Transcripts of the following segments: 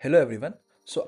Hello everyone.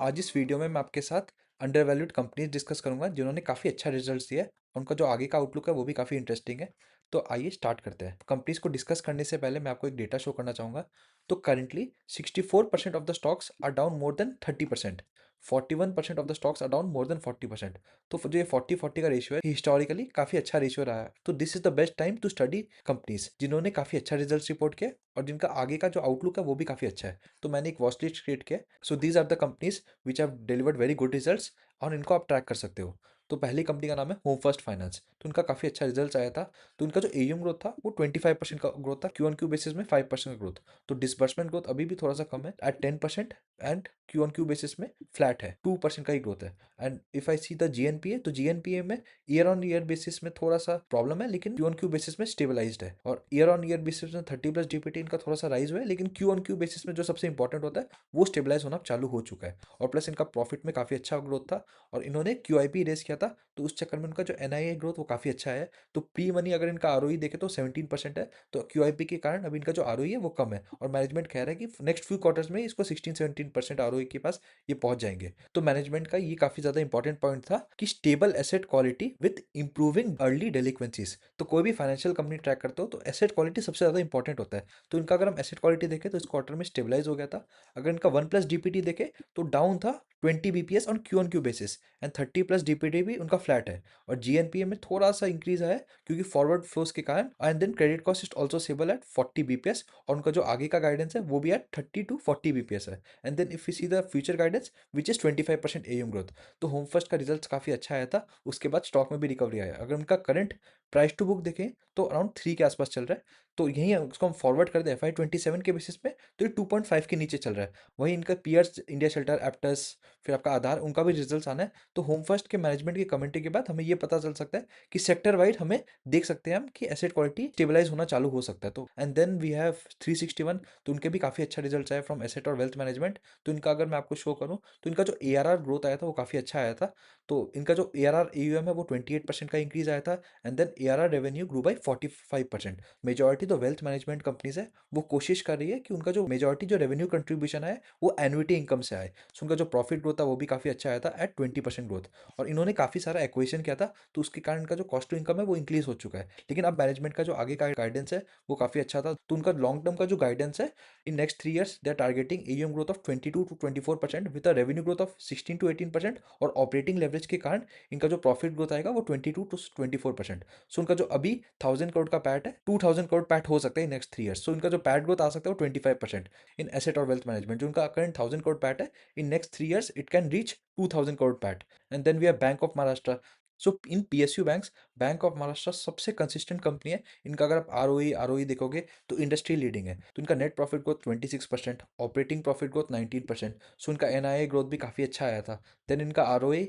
आज इस video में मैं आपके साथ अंडर वैल्यूड कंपनीज डिस्कस करूंगा जिन्होंने काफ़ी अच्छा रिजल्ट्स दिया है। उनका जो आगे का आउटलुक है वो भी काफ़ी इंटरेस्टिंग है। तो आइए स्टार्ट करते हैं। कंपनीज को डिस्कस करने से पहले मैं आपको एक डेटा शो करना चाहूँगा। तो currently 64% of the stocks are down more than 30%। 41% of the stocks are down more than 40%। तो जो ये 40-40 का रेशियो है हिस्टोरिकली काफ़ी अच्छा रेशियो रहा है। तो this is the best time to study companies जिन्होंने काफ़ी अच्छा रिजल्ट रिपोर्ट किया और जिनका आगे का जो आउटलुक है वो भी काफ़ी अच्छा है। तो मैंने एक वॉच लिस्ट क्रिएट किया। So these are the companies which have delivered very good results और इनको आप ट्रैक कर सकते हो। तो पहली कंपनी का नाम है होम फर्स्ट फाइनेंस। तो इनका काफ़ी अच्छा रिजल्ट आया था। तो इनका जो एयूएम ग्रोथ था वो 25% का ग्रोथ था, क्यू ऑन क्यू बेसिस में 5% का ग्रोथ। तो डिसबर्समेंट ग्रोथ अभी भी थोड़ा सा कम है at 10%। And Q on Q basis में फ्लैट है, 2% का ही ग्रोथ है। And if I see the GNPA, तो जीएनपीए में ईयर ऑन ईयर बेसिस में थोड़ा सा प्रॉब्लम है, लेकिन क्यू ऑन क्यू बेसिस में स्टेबलाइज्ड है। और ईयर ऑन ईयर बेसिस में 30+ जीपीटी इनका थोड़ा सा राइज हुआ है, लेकिन क्यू ऑन क्यू बेसिस में जो सबसे इंपॉर्टेंट होता है वो स्टेबलाइज होना चालू हो चुका है। और प्लस इनका प्रॉफिट में काफ़ी अच्छा ग्रोथ था। और इन्होंने क्यूआईपी रेस किया था, तो उस चक्कर में उनका जो एनआईए ग्रोथ वो काफ़ी अच्छा है। तो प्री मनी अगर इनका आरओई देखे तो 17% है। तो क्यूआईपी के कारण अभी इनका जो आरओई है वो कम है, और मैनेजमेंट कह रहा है कि नेक्स्ट फ्यू क्वार्टर्स में इसको 16-17% आरओई के पास ये पहुंच जाएंगे। तो मैनेजमेंट का ये काफ़ी ज़्यादा इंपॉर्टेंट पॉइंट था कि stable asset quality with improving early delinquencies. तो कोई भी फाइनेंशियल कंपनी ट्रैक करते हो तो एसेट क्वालिटी सबसे ज़्यादा इंपॉर्टेंट होता है। तो इनका अगर हम एसेट क्वालिटी देखें तो इस क्वार्टर में स्टेबलाइज हो गया था। अगर इनका 1+ डीपीटी देखे तो डाउन था 20 BPS on Q basis. And 30+ DPT भी उनका फ्लैट है। और जीएनपीए में थोड़ा सा इंक्रीज आया है क्योंकि फॉरवर्ड फ्लोज के कारण। And then credit cost is also stable at 40 BPS, और उनका जो आगे का गाइडेंस है वो भी एट 30 to 40 बीपीएस है। And then if you see the future guidance which is 25% AUM growth. तो होम फर्स्ट का रिजल्ट काफी अच्छा आया था, उसके बाद स्टॉक में भी रिकवरी आया। अगर उनका करंट प्राइस टू बुक देखें तो अराउंड 3 के आसपास चल रहा है। तो यही उसको हम फॉरवर्ड कर दें FY27 के बेसिस पे तो ये 2.5 के नीचे चल रहा है। वहीं इनका पीयर्स इंडिया शेल्टर, एप्टस, फिर आपका आधार, उनका भी रिजल्ट्स आना है। तो होम फर्स्ट के मैनेजमेंट की कमेंट्री के बाद हमें ये पता चल सकता है कि सेक्टर वाइड हमें देख सकते हैं हम कि एसेट क्वालिटी स्टेबलाइज होना चालू हो सकता है। तो एंड देन वी हैव 361। तो उनके भी काफ़ी अच्छा रिजल्ट आया फ्रॉम एसेट और वेल्थ मैनेजमेंट। तो इनका अगर मैं आपको शो करूँ तो इनका जो ARR ग्रोथ आया था वो काफ़ी अच्छा आया था। तो इनका जो ARR AUM है वो 28% का इंक्रीज आया था। And then ARR revenue grow by 45%। Majority तो वेल्थ मैनेजमेंट कंपनीज है, वो कोशिश कर रही है कि उनका जो मेजॉरिटी जो रेवेन्यू कंट्रीब्यूशन है वो एन्युटी इनकम से आए। सो उनका जो प्रॉफिट ग्रोथ था वो भी काफ़ी अच्छा आया था एट 20% ग्रोथ। और इन्होंने काफ़ी सारा एक्वेशन किया था, तो उसके कारण इनका जो कॉस्ट टू इनकम है वो इंक्रीज हो चुका है। लेकिन अब मैनेजमेंट का जो आगे का गाइडेंस है वो काफ़ी अच्छा था। तो उनका लॉन्ग टर्म का जो गाइडेंस है, in next 3 years they are targeting AUM growth of 22 to 24% with a revenue growth of 16 to 18%। और ऑपरेटिंग लेवरेज के कारण इनका जो प्रॉफिट ग्रोथ आएगा वो 22 to 24%। सो उनका जो अभी 1000 करोड़ का पैट है, 2000 करोड़ पैट हो सकता है नेक्स्ट 3 years। सो इनका जो पैट ग्रोथ आ सकता है वो 25% इन एसेट और वेल्थ मैनेजमेंट। जो उनका करंट 1000 करोड़ पैट है, in next 3 years it can reach 2000 crore PAT. And then we have bank of Maharashtra. So in PSU banks, bank of Maharashtra सबसे कंसिस्टेंट कंपनी है। इनका अगर आप ROE देखोगे तो इंडस्ट्री लीडिंग है। तो इनका net profit growth 26%, operating profit growth 19%। सो इनका NII ग्रोथ भी काफ़ी अच्छा आया था। देन इनका ROA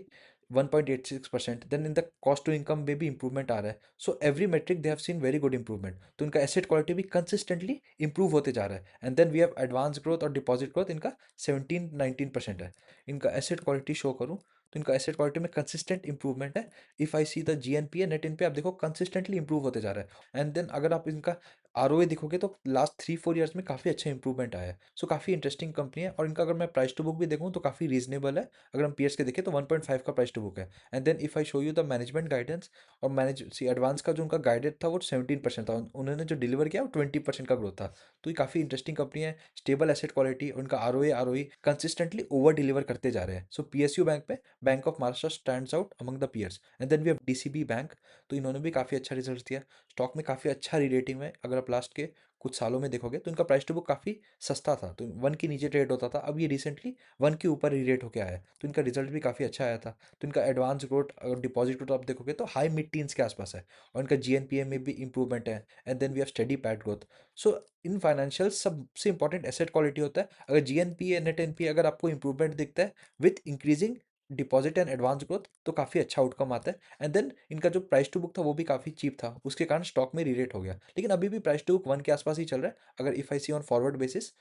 1.86%। Then in the cost to income में भी इंप्रूवमेंट आ रहा है। So every metric they have seen very good improvement. तो इनका एसेट क्वालिटी भी कंसिस्टेंटली इंप्रूव होते जा रहा है। And then we have advance growth और डिपॉजिट ग्रोथ इनका 17-19% है। इनका एसेट क्वालिटी शो करूँ तो इनका एसेट क्वालिटी में कंसिस्टेंट इंप्रूवमेंट है। If I see the GNPA net NPA आप देखो कंसिस्टेंटली इंप्रूव होते जा रहा है। एंड देन अगर आप इनका ROA देखोगे तो लास्ट 3-4 ईयर्स में काफ़ी अच्छा इंप्रूवमेंट आया है। सो काफ़ी इंटरेस्टिंग कंपनी है। और इनका अगर मैं प्राइस टू बुक भी देखूँ तो काफ़ी रीजनेबल है। अगर हम पीएर्स के देखें तो 1.5 का प्राइस टू बुक है। And then if I show you the management guidance, और मैनेज सी एडवांस का जो उनका गाइडेड था वो 17% था, उन्होंने जो डिलीवर किया वो 20% का ग्रोथ था। तो ये काफ़ी इंटरेस्टिंग कंपनी है। स्टेबल एसेट क्वालिटी, उनका ROA कंसिस्टेंटली ओवर डिलीवर करते जा रहे हैं। सो PSU बैंक में bank of Maharashtra stands out among the peers. And then we have DCB bank. तो इन्होंने भी काफ़ी अच्छा रिजल्ट दिया। स्टॉक में काफ़ी अच्छा रीरेटिंग है। अगर आप लास्ट के कुछ सालों में देखोगे तो इनका प्राइस टू बुक काफ़ी सस्ता था, तो 1 के नीचे ट्रेड होता था। अब ये रिसेंटली 1 के ऊपर रीरेट होकर आया है। तो इनका रिजल्ट भी काफ़ी अच्छा आया था। तो इनका एडवांस ग्रोथ और डिपॉजिट ग्रोथ आप देखोगे तो हाई मिड टीन्स के आसपास है। और इनका GNPA में भी इंप्रूवमेंट है। And then we have study PAT growth. So in financial सबसे इंपॉर्टेंट एसेट क्वालिटी होता है। अगर GNPA नेट एनपीए अगर आपको इंप्रूवमेंट दिखता है with increasing deposit and advance growth तो काफ़ी अच्छा आउटकम आता है। एंड देन इनका जो प्राइस टू बुक था वो भी काफ़ी चीप था, उसके कारण स्टॉक में रीरेट हो गया। लेकिन अभी भी प्राइस टू बुक 1 के आसपास ही चल रहा है अगर if I see on forward basis.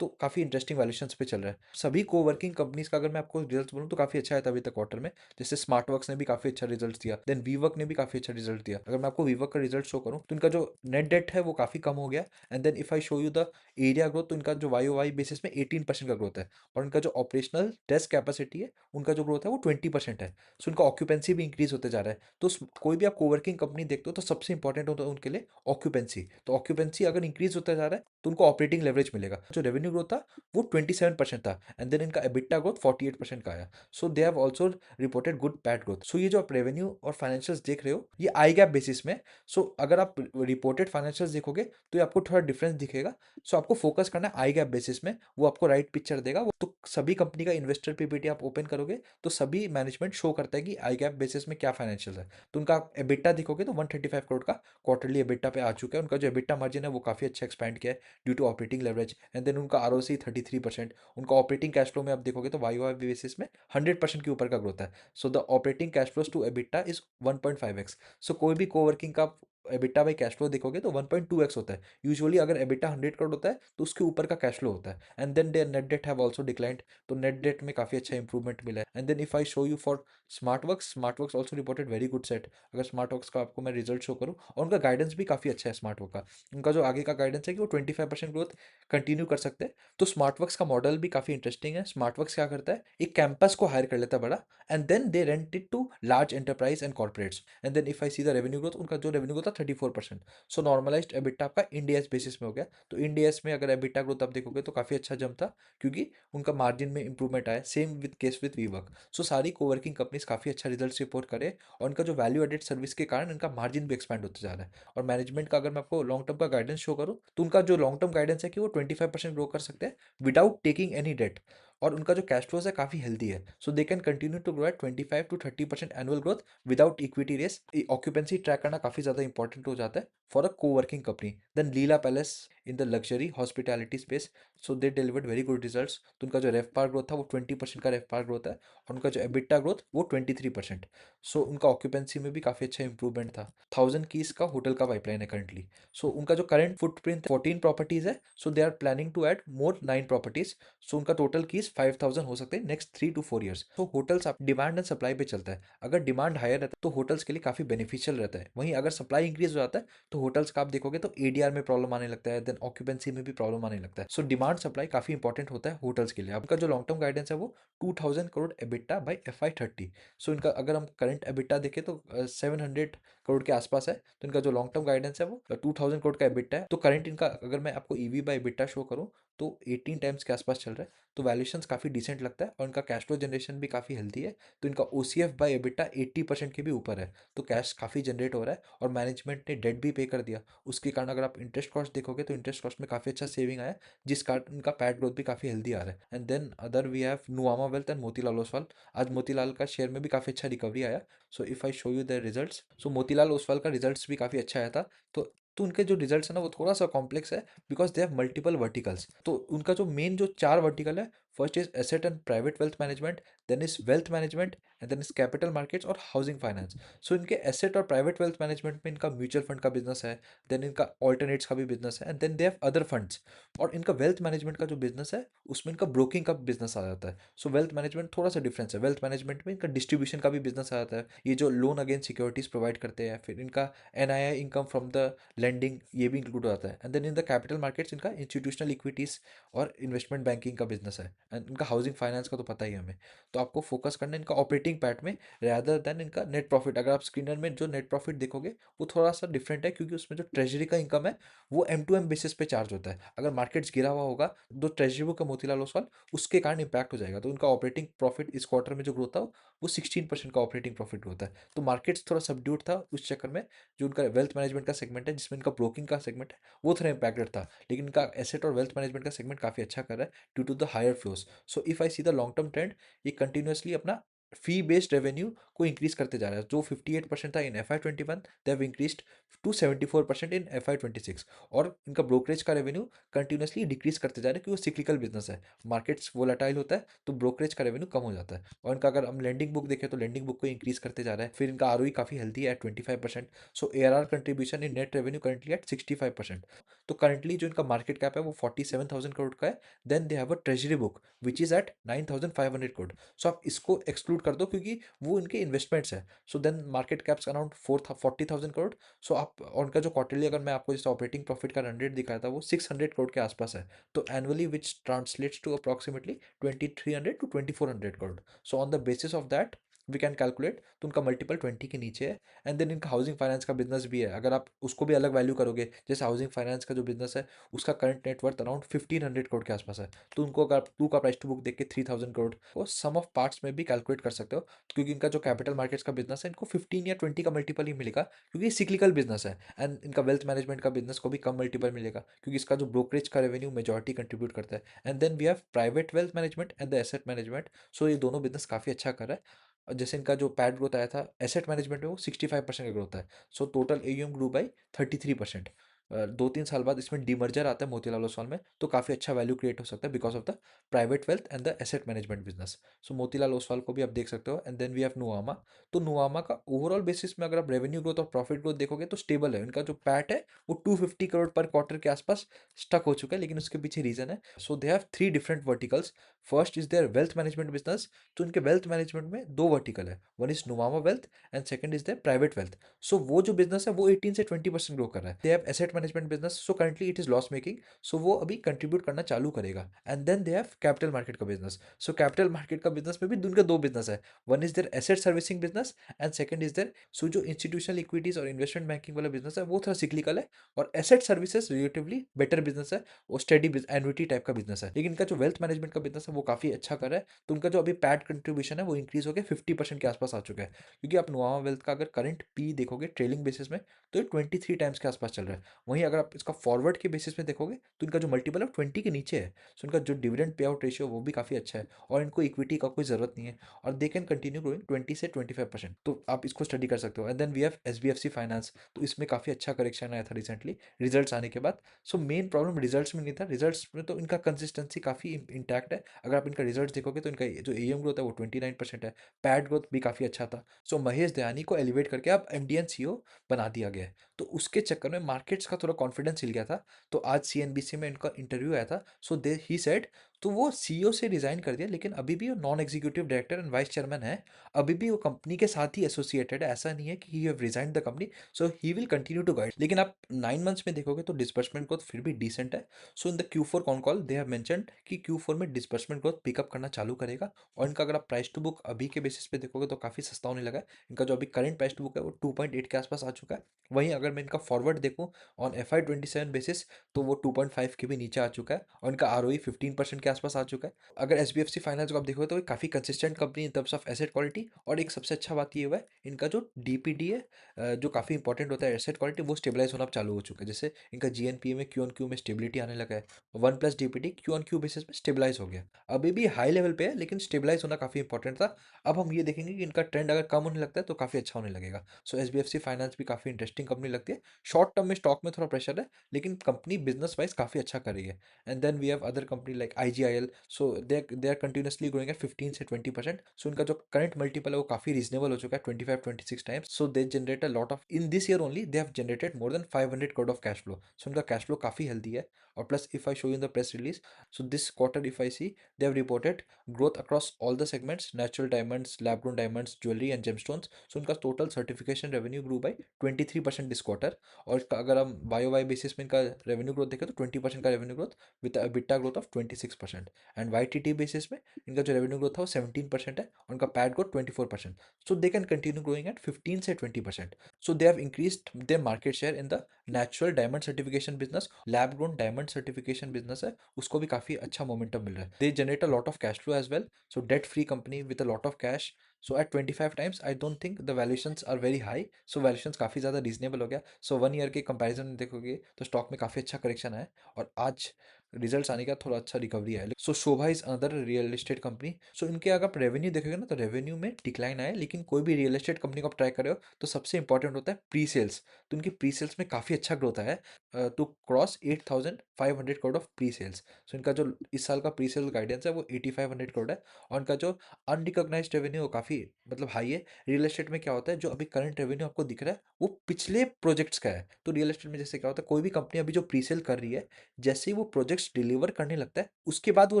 तो काफ़ी इंटरेस्टिंग वैल्यूएशंस पे चल रहा है। सभी कोवर्किंग कंपनीज का अगर मैं आपको रिजल्ट बोलूँ तो काफ़ी अच्छा है अभी तक क्वार्टर में। जैसे स्मार्टवर्क्स ने भी काफ़ी अच्छा रिजल्ट दिया, देन वीवर्क ने भी काफ़ी अच्छा रिजल्ट दिया। अगर मैं आपको वीवर्क का रिजल्ट शो करूँ तो इनका जो नेट डेट है वो काफ़ी कम हो गया। And then if I show you the area growth, तो इनका जो वाई वाई बेसिस में 18% का ग्रोथ है। और इनका जो ऑपरेशनल डेस्क कैपेसिटी है, उनका जो ग्रोथ है वो 20% है। सो इनका ऑक्यूपेंसी भी इंक्रीज होते जा रहा है। तो कोई भी आप कोवर्किंग कंपनी देखते हो तो सबसे इंपॉर्टेंट होता है उनके लिए ऑक्यूपेंसी। तो ऑक्यूपेंसी अगर इंक्रीज होता जा रहा है तो उनको ऑपरेटिंग लेवरेज मिलेगा। जो रेवेन्यू ग्रोथ था वो 27% था, एंड देन इनका एबिटा ग्रोथ 48% का आया। So they have also reported good PAT growth. So ये जो आप रेवेन्यू और फाइनेंशियल्स देख रहे हो ये आई गैप बेसिस में। सो अगर आप रिपोर्टेड फाइनेंशियल्स देखोगे तो ये आपको थोड़ा डिफरेंस दिखेगा। सो आपको फोकस करना है आई गैप बेसिस में, वो आपको राइट पिक्चर देगा। तो सभी कंपनी का इन्वेस्टर पीपीटी आप ओपन करोगे तो सभी मैनेजमेंट शो करता है कि आई गैप बेसिस में क्या फाइनेंशियल है। तो उनका एबिटा देखोगे तो 135 करोड़ का क्वार्टरली एबिटा पे आ चुका है। उनका जो एबिटा मार्जिन है वो काफ़ी अच्छा एक्सपैंड किया है due to operating leverage. And then उनका आर ओ सी 33%। उनका ऑपरेटिंग कैश फ्लो में आप देखोगे तो वाई वाई बेसिस में 100% के ऊपर का ग्रोथ है। So the operating cash flows to EBITDA is 1.5x। सो कोई भी कोवर्किंग का एबिटा बाई कैश फ्लो देखोगे तो 1.2x होता है। यूजुअली अगर एबिटा 100 करोड़ होता है तो उसके ऊपर का कैश फ्लो होता है। And then their net debt have also declined. तो नेट डेट में काफ़ी अच्छा इंप्रूवमेंट मिला है। And then if I show you for smart works also reported very good set. अगर स्मार्ट वर्क्स का आपको मैं रिजल्ट शो करूँ, और उनका गाइडेंस भी काफ़ी अच्छा है स्मार्ट वर्क का। उनका जो आगे का गाइडेंस है कि वो 25% ग्रोथ कंटिन्यू कर सकते हैं। तो स्मार्टवर्क्स का मॉडल भी काफ़ी इंटरेस्टिंग है। स्मार्टवर्क्स क्या करता है, एक कैंपस को हायर कर लेता है बड़ा, and then they rent it to large enterprise and corporates. And then if I see the revenue growth, उनका जो रेवेन्यू ग्रोथ था 34%। सो नॉर्मलाइज्ड एबिटा आपका इंडियस बेसिस में हो गया। तो इंडियस में अगर एबिटा ग्रोथ आप देखोगे तो काफ़ी अच्छा जम था, क्योंकि उनका मार्जिन में इंप्रूवमेंट आया। Same with case with WeWork. So सारी कोवर्किंग कंपनीज काफ़ी अच्छा रिजल्ट रिपोर्ट करे, और उनका जो वैल्यू एडेड सर्विस के कारण इनका मार्जिन भी एक्सपैंड होते जा रहा है। और मैनेजमेंट का अगर मैं आपको लॉन्ग टर्म का गाइडेंस शो करूँ तो उनका जो लॉन्ग टर्म गाइडेंस है कि वो 25% ग्रो कर सकते हैं विदाउट टेकिंग एनी डेट। और उनका जो कैश फ्लोज है काफ़ी हेल्दी है। So they can continue to grow at 25 to 30% annual growth without equity raise. Occupancy track करना काफ़ी ज़्यादा इंपॉर्टेंट हो जाता है for a coworking company. Then Leela Palace in the luxury hospitality space, so they delivered very good results. तो उनका जो रेफपार growth था वो 20% का रेफपार ग्रोथ है, और उनका जो एबिटा ग्रोथ वो 23%। सो उनका ऑक्यूपेंसी में भी काफ़ी अच्छा इंप्रूवमेंट था। 1000 कीज का होटल का पाइपलाइन है करंटली। सो उनका जो करंट फुटप्रिंट 14 प्रॉपर्टीज है। So they are planning to add more 9 properties. So उनका टोटल कीज 5000 हो सकते हैं नेक्स्ट 3 to 4 ईयर्स। तो होटल्स आप डिमांड एंड सप्लाई पे चलता है। अगर डिमांड हायर रहता है तो होटल्स के लिए काफ़ी बेनिफिशियल रहता है। वहीं अगर सप्लाई इंक्रीज हो जाता है तो होटल्स का आप देखोगे तो एडीआर में प्रॉब्लम आने लगता है, देन ऑक्यूपेंसी में भी प्रॉब्लम आने लगता है। सो डिमांड सप्लाई काफ़ी इंपॉर्टेंट होता है होटल्स के लिए। आपका जो लॉन्ग टर्म गाइडेंस है वो 2000 करोड़ एबिटा बाई FY30। सो इनका अगर हम करंट एबिटा देखें तो 700 करोड़ के आसपास है। तो इनका जो लॉन्ग टर्म गाइडेंस है वो 2000 करोड़ का एबिटा है। तो करंट इनका अगर मैं आपको ईवी बाई एबिटा शो करूँ तो 18 टाइम्स के आसपास चल रहा है। तो वैल्यूएशंस काफ़ी डिसेंट लगता है, और इनका कैश फ्लो जनरेशन भी काफ़ी हेल्दी है। तो इनका OCF बाई एबिटा 80% के भी ऊपर है। तो कैश काफ़ी जनरेट हो रहा है, और मैनेजमेंट ने डेट भी पे कर दिया। उसके कारण अगर आप इंटरेस्ट कॉस्ट देखोगे तो इंटरेस्ट कॉस्ट में काफ़ी अच्छा सेविंग आया, जिस कारण इनका पैट ग्रोथ भी काफ़ी हेल्दी आ रहा है। And then other we have Nuvama wealth and Motilal Oswal. आज मोतीलाल का शेयर में भी काफ़ी अच्छा रिकवरी आया। So if I show you the results, so Motilal Oswal का रिजल्ट्स भी काफ़ी अच्छा आया था। तो उनके जो रिजल्ट्स है ना वो थोड़ा सा कॉम्प्लेक्स है, because they have multiple verticals. तो उनका जो मेन जो 4 वर्टिकल है, first is asset and private wealth management, then is wealth management, and then is capital markets और हाउसिंग फाइनेंस। सो इनके एसेट और प्राइवेट वेल्थ मैनेजमेंट में इनका म्यूचुअल फंड का बिजनेस है, देन इनका ऑल्टरनेट्स का भी बिजनेस है, and then they have other funds. और इनका वेल्थ मैनेजमेंट का जो बिजनेस है उसमें इनका ब्रोकिंग का बिजनेस आ जाता है। सो वेल्थ मैनेजमेंट थोड़ा सा डिफरेंस है। वेल्थ मैनेजमेंट में इनका डिस्ट्रीब्यूशन का भी बिजनेस आ जाता है, ये जो लोन अगेंस्ट सिक्योरिटीज प्रोवाइड करते हैं। फिर इनका NII income from the lending ये भी इंक्लूड हो जाता है। And then in the capital markets इनका इंस्टीट्यूशनल इक्विटीज और इन्वेस्टमेंट बैंकिंग का बिजनेस है। एंड इनका हाउसिंग फाइनेंस का तो पता ही है हमें। तो आपको फोकस करना है इनका ऑपरेटिंग पैट में rather देन इनका नेट प्रॉफिट। अगर आप स्क्रीनर में जो नेट प्रॉफिट देखोगे वो थोड़ा सा डिफरेंट है, क्योंकि उसमें जो ट्रेजरी का इनकम है वो M2M बेसिस पे चार्ज होता है। अगर मार्केट्स गिरा हुआ होगा तो ट्रेजरी बुक का मोतीलाल ओसवाल उसके कारण इंपैक्ट हो जाएगा। तो उनका ऑपरेटिंग प्रॉफिट इस क्वार्टर में जो ग्रोथ था वो 16% का ऑपरेटिंग प्रॉफिट ग्रोथ है। तो मार्केट्स थोड़ा सबड्यूट था उस चक्कर में। जो उनका वेल्थ मैनेजमेंट का सेगमेंट है जिसमें इनका ब्रोकिंग का सेगमेंट है वो थोड़ा इंपैक्टेड था, लेकिन इनका एसेट और वेल्थ मैनेजमेंट का सेगमेंट काफी अच्छा कर रहा है due to the higher flows. So if I see the long term trend, ये कंटिन्यूअसली अपना फी बेस्ड रेवेन्यू को इंक्रीज करते जा रहा है। जो 58% था in FY21, they have increased 274% in FY 2026। और इनका ब्रोकरेज का रेवेन्यू कंटिन्यूसली डिक्रीज करते जा रहे हैं क्योंकि वो सिक्लिकल बिजनेस है, मार्केट्स वोलाटाइल होता है तो ब्रोकरेज का रेवेन्यू कम हो जाता है। और इनका अगर हम लेंडिंग बुक देखें तो लेंडिंग बुक को इंक्रीज करते जा रहा है। फिर इनका आरओई काफी हेल्दी है, 25%। So ARR contribution in net revenue currently at 65%। तो करंटली जो इनका मार्केट कैप है वो 47,000 करोड़ का है। Then they have a treasury book which is at 9,500 crore. So आप इसको एक्सक्लूड कर दो क्योंकि वो इनके इन्वेस्टमेंट्स है। So then market caps around 40,000 crore. So आप, और उनका जो क्वार्टरली अगर मैं आपको जैसे ऑपरेटिंग प्रॉफिट का रन रेट दिखाया था वो 600 करोड़ के आसपास है। तो annually which translates to approximately 2,300 to 2,400 crore. So on the basis of that we can calculate, तो उनका मल्टीपल 20 के नीचे है। एंड देन इनका हाउसिंग फाइनेंस का बिजनेस भी है, अगर आप उसको भी अलग वैल्यू करोगे, जैसे हाउसिंग फाइनेंस का जो बिजनेस है उसका करंट नेटवर्थ अराउंड 1,500 करोड़ के आसपास है। तो उनको अगर आप टू का प्राइस टू बुक देख के 3,000 करोड़ वो सम ऑफ पार्ट्स में भी कैलकुलेट कर सकते हो, क्योंकि इनका जो कैपिटल मार्केट्स का बिजनेस है इनको 15 या 20 का मल्टीपल ही मिलेगा क्योंकि सिक्लिकल बिजनेस है। एंड इनका वेल्थ मैनेजमेंट का बिजनेस को भी कम मल्टीपल मिलेगा क्योंकि इसका जो ब्रोकरेज का रेवेन्यू मेजॉरिटी कंट्रीब्यूट करता है। And then we have private wealth management and the asset management. So ये दोनों बिजनेस काफी अच्छा कर रहा है। और जैसे इनका जो पैट ग्रोथ आया था एसेट मैनेजमेंट में वो 65% का ग्रोथ है। So total AUM grew by 33%। 2-3 साल बाद इसमें डीमर्जर आता है मोतीलाल ओसवाल में, तो काफ़ी अच्छा वैल्यू क्रिएट हो सकता है because of the private wealth and the asset management business. So Motilal Oswal को भी आप देख सकते हो। And then we have Nuvama. तो नुआमा का ओवरऑल बेसिस में अगर आप रेवेन्यू ग्रोथ और प्रॉफिट ग्रोथ देखोगे तो स्टेबल है। इनका जो पैट है वो 250 करोड़ पर क्वार्टर के आसपास स्टक हो चुका है, लेकिन उसके पीछे रीजन है। So they have 3 different verticals. First is their wealth management business. तो इनके वेल्थ मैनेजमेंट में 2 वर्टिकल है, one is Nuvama wealth and second is their private wealth. So वो जो बिजनेस है वो 18 से 20% ग्रो कर रहा है। They have asset management business, so currently it is loss making. So वो अभी कंट्रीब्यूट करना चालू करेगा। And then they have capital market का बिजनेस। सो कैपिटल मार्केट का बिजनेस में भी उनके 2 बिजनेस है, one is their asset servicing business and second is their, so जो इंस्टीट्यूशनल इक्विटीज और इन्वेस्टमेंट बैंकिंग वाला बिजनेस है वो थोड़ा सिक्लिकल है, और asset services relatively better business है, वो स्टेडी एन्युटी टाइप का बिजनेस है। लेकिन इनका जो वेल्थ मैनेजमेंट का बिजनेस है वो काफी अच्छा कर रहा है। तो उनका जो अभी पैट कंट्रीब्यूशन है वो इंक्रीज होकर 50% के आसपास आ चुका है, क्योंकि आप नुआमा वेल्थ का अगर करंट पी देखोगे ट्रेलिंग बेसिस में तो ये 23 टाइम्स के आसपास चल रहा है। वहीं अगर आप इसका फॉरवर्ड के बेसिस में देखोगे तो इनका जो मल्टीपल है 20 के नीचे है। सो इनका जो डिविडेंड पे आउट रेशियो वो भी काफ़ी अच्छा है, और इनको इक्विटी का कोई ज़रूरत नहीं है, और दे कैन कंटिन्यू ग्रोइंग 20 से 25%। तो आप इसको स्टडी कर सकते हो। And then we have SBFC finance. तो इसमें काफ़ी अच्छा करेक्शन आया था रिसेंटली रिजल्ट्स आने के बाद। सो मेन प्रॉब्लम रिजल्ट्स में नहीं था, रिजल्ट्स में तो इनका कंसिस्टेंसी काफ़ी इंटैक्ट है। अगर आप इनका रिजल्ट देखोगे तो इनका जो AUM ग्रोथ है वो 29% है, पैट ग्रोथ भी काफ़ी अच्छा था। सो महेश दयानी को एलिवेट करके अब MD एंड CEO बना दिया गया है। तो उसके चक्कर में मार्केट्स का थोड़ा कॉन्फिडेंस हिल गया था। तो आज CNBC में इनका इंटरव्यू आया था। सो दे ही सेड, तो वो CEO से रिजाइन कर दिया लेकिन अभी भी वो non executive director and vice chairman है। अभी भी वो कंपनी के साथ ही एसोसिएटेड है, ऐसा नहीं है कि he have resign the company. So he will continue to guide. लेकिन आप 9 मंथ्स में देखोगे तो डिस्बर्समेंट ग्रोथ फिर भी डिसेंट है। So in the Q4 con call they have mentioned कि Q4 में डिस्बर्समेंट ग्रोथ पिकअप करना चालू करेगा। और इनका अगर आप प्राइस टू बुक अभी के बेसिस पे देखोगे तो काफ़ी सस्ता होने लगा है। इनका जो अभी करंट प्राइस टू बुक है वो 2.8 के आसपास आ चुका है। वहीं अगर मैं इनका फॉरवर्ड देखूँ ऑन FY 2027 बेसिस तो वो 2.5 के भी नीचे आ चुका है, और इनका ROE 15% के आसपास आ चुका है। अगर SBFC फाइनेंस को आप देखोगे तो ये काफ़ी consistent company in terms of asset quality. और एक सबसे अच्छा बात ये हुआ है इनका जो DPD है, जो काफ़ी इंपॉर्टेंट होता है एसेट क्वालिटी, वो स्टेबलाइज होना चालू हो चुका है। जैसे इनका GNPA में Q-on-Q में स्टेबिलिटी आने लगा है। 1+ DPD Q-on-Q बेसिस पे स्टेबलाइज हो गया। अभी भी हाई लेवल पे है लेकिन स्टेबलाइज होना काफ़ी इंपॉर्टेंट था। अब हम ये देखेंगे कि इनका ट्रेंड अगर कम होने लगता है तो काफ़ी अच्छा होने लगेगा। सो SBFC फाइनेंस भी काफ़ी इंटरेस्टिंग कंपनी लगती है। शॉर्ट टर्म में स्टॉक में थोड़ा प्रेशर है, लेकिन कंपनी बिजनेस वाइज काफ़ी अच्छा कर रही है। And then we have other company like IGIL। So they are continuously growing at 15 से 20%। सो इनका जो करंट मल्टीपल है वो काफ़ी रीजनेबल हो चुका है, 25-26 times. So they generate a lot of, in this year only they have generated more than 500 crore of cash flow. So इनका कैश फ्लो काफ़ी हेल्दी है। और plus if I show in the press release, so this quarter if I see they have reported growth across all the segments: natural diamonds, lab grown diamonds, jewelry and gemstones. So इनका total certification revenue grow by 23% this quarter. और इसका अगर हम YoY basis में इनका revenue growth देखें तो 20% का revenue growth with EBITDA growth of 26%। And YTT basis में इनका जो रेवेन्यू ग्रोथ था वो 17% है, और उनका PAT growth 24%। So they can continue growing at 15 से 20%। So they have increased their market share in the natural diamond certification business. Lab grown diamond certification business है, उसको भी काफी अच्छा मोमेंटम मिल रहा है। They generate a lot of cash flow as well. So debt free company with a lot of cash. So at 25 times I don't think the valuations are very high. So valuations काफ़ी ज़्यादा reasonable हो गया। So 1 year के comparison में देखोगे तो stock में काफ़ी अच्छा करेक्शन है। और आज रिजल्ट्स आने के बाद थोड़ा अच्छा रिकवरी आया। So Sobha is another real estate company. So इनके अगर आप रेवेन्यू देखोगे ना, तो रेवेन्यू में डिक्लाइन आया, लेकिन कोई भी रियल एस्टेट कंपनी को आप ट्राई कर रहे हो तो सबसे इंपॉर्टेंट होता है प्री सेल्स। तो उनकी प्री सेल्स में काफ़ी अच्छा ग्रोथ आया है, तो cross 8,500 crore of pre sales. So इनका जो इस साल का प्री सेल्स गाइडेंस है वो 8,500 करोड़ है। और इनका जो अनरिकॉग्नाइज्ड रेवेन्यू वो काफ़ी मतलब हाई है। रियल एस्टेट में क्या होता है, जो अभी करंट रेवेन्यू आपको दिख रहा है वो पिछले प्रोजेक्ट्स का है। तो रियल एस्टेट में जैसे क्या होता है, कोई भी कंपनी अभी जो प्री सेल कर रही है, जैसे ही वो प्रोजेक्ट्स डिलीवर करने लगता है उसके बाद वो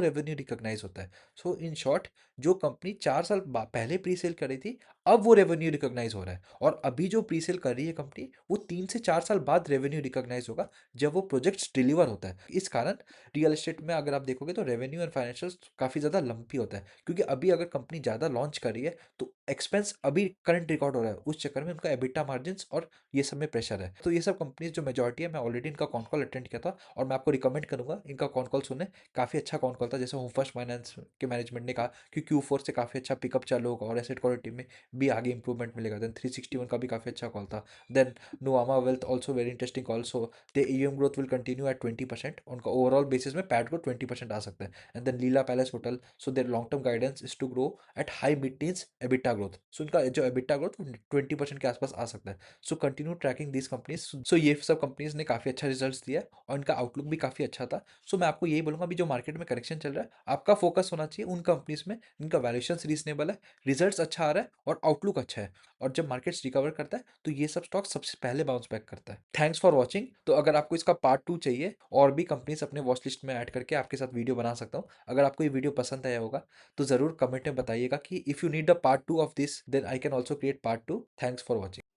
रेवेन्यू रिकॉग्नाइज होता है। सो इन शॉर्ट, जो कंपनी 4 साल पहले प्री सेल कर रही थी, अब वो रेवेन्यू रिकॉग्नाइज हो रहा है। और अभी जो प्री सेल कर रही है कंपनी, वो 3 से 4 साल बाद रेवेन्यू रिकॉग्नाइज होगा, जब वो प्रोजेक्ट्स डिलीवर होता है। इस कारण रियल एस्टेट में अगर आप देखोगे तो रेवेन्यू एंड फाइनेंशियल्स काफ़ी ज़्यादा लंपी होता है, क्योंकि अभी अगर कंपनी ज़्यादा लॉन्च कर रही है तो एक्सपेंस अभी करंट रिकॉर्ड हो रहा है, उस चक्कर में उनका एबिटा मार्जिन और ये सब में प्रेशर है। तो ये सब कंपनीज जो मेजॉरिटी है, मैं ऑलरेडी इनका कॉन कॉल अटेंड किया था और मैं आपको रिकमेंड करूंगा इनका कॉन कॉल सुनने। काफ़ी अच्छा कॉन कॉल था। जैसे होम फर्स्ट फाइनेंस के मैनेजमेंट ने कहा कि Q4 से काफ़ी अच्छा पिकअप चालू होगा और एसेट क्वालिटी में भी आगे इंप्रूवमेंट मिलेगा। देन 361 का भी काफ़ी अच्छा कॉल था। Then Nuvama wealth also very interesting call. So the AUM growth will continue at 20%। उनका ओवरऑल बेसिस में पैट ग्रोथ 20% आ सकता है। And then Leela Palace hotel, so their long term guidance is to grow at high mid teens EBITDA growth. So इनका जो EBITDA growth 20% के आसपास आ सकता है। So continue tracking this companies. So ये सब कंपनीज ने काफ़ी अच्छा रिजल्ट दिया और इनका आउटलुक भी काफ़ी अच्छा था। सो मैं आपको यही बोलूँगा, अभी जो मार्केट में करेक्शन चल रहा है, आपका फोकस होना चाहिए उन कंपनीज में इनका वैल्यूएशन रीजनेबल है, रिजल्ट्स अच्छा आ रहा है और आउटलुक अच्छा है। और जब मार्केट्स रिकवर करता है तो ये सब स्टॉक सबसे पहले बाउंस बैक करता है। Thanks for watching. तो अगर आपको इसका पार्ट 2 चाहिए, और भी कंपनीज अपने वॉच लिस्ट में ऐड करके आपके साथ वीडियो बना सकता हूँ। अगर आपको ये वीडियो पसंद आया होगा तो ज़रूर कमेंट में बताइएगा कि if you need a part 2 of this, then I can also create part 2। Thanks for watching.